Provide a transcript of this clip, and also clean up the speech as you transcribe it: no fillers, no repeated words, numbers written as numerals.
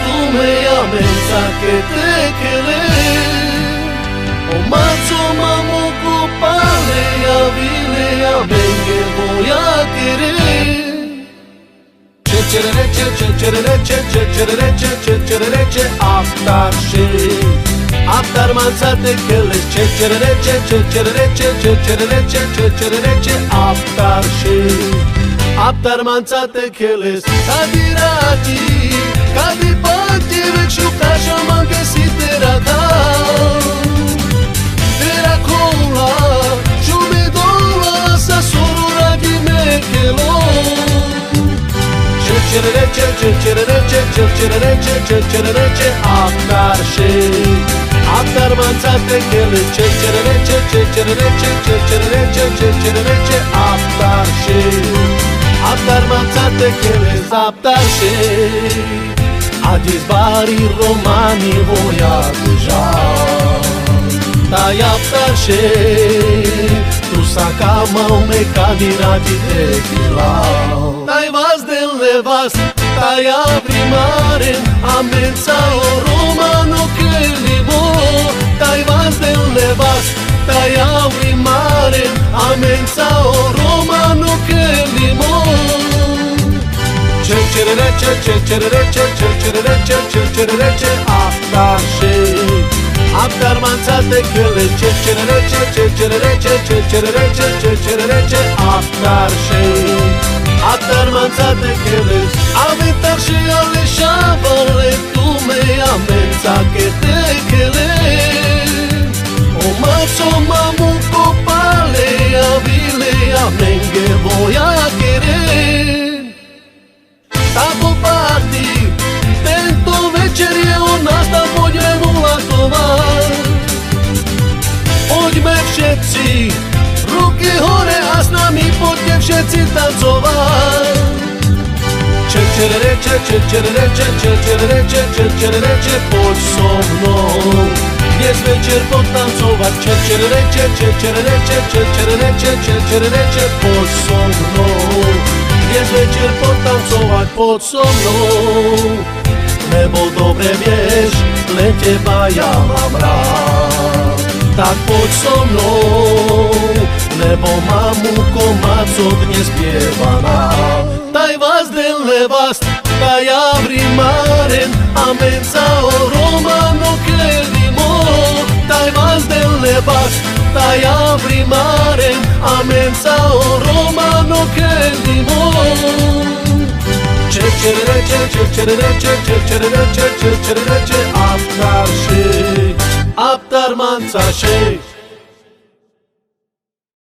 tu me amenza che te quere. O mazzo mamu copale a vile a bengue voy a querer. Aftar şey Aftar manzate keles Aftar şey Aftar manzate keles Kadirati Kadi pati vekşu kaşaman kesite rakal Tera kola Şume dola sa sorura gime kelo Aftar şey Aftar manzate keles Aftar şey Aftar manzate keles Aftar şey Adis bari romani voyagejar Tai aftar şey Tu sacama ume cadirati tequila Tai vas del levas Tai abrimare Amenza o romano che limo Tai vas del levas Tai abrimare Amenza o romano che limo Aftar şey Aftar manzate keles Aftar şey Aftar manzate keles Aftar şey ale şavale tu me amenza que te querer. O macho mamu copale a vile a mengue voy a querer. Tapo parti Tento večerie od nás tam poďme ulatovať. Poďme všetci Ruky hore a s nami poďme všetci tancovať. Poď so mnou Dnes večer potancovať. Poď so mnou Dnes večer potancovať. Poď so mnou Lebo dobre vieš, len teba ja mám rád. Tak poď so mnou, lebo mám ukomaco dnes spievaná. Tai vas del levas, tai abrimaren, amenza o romano che limo. Tai vas del levas, tai abrimaren, amenza o romano che limo. Aftar şey Aftar manza şey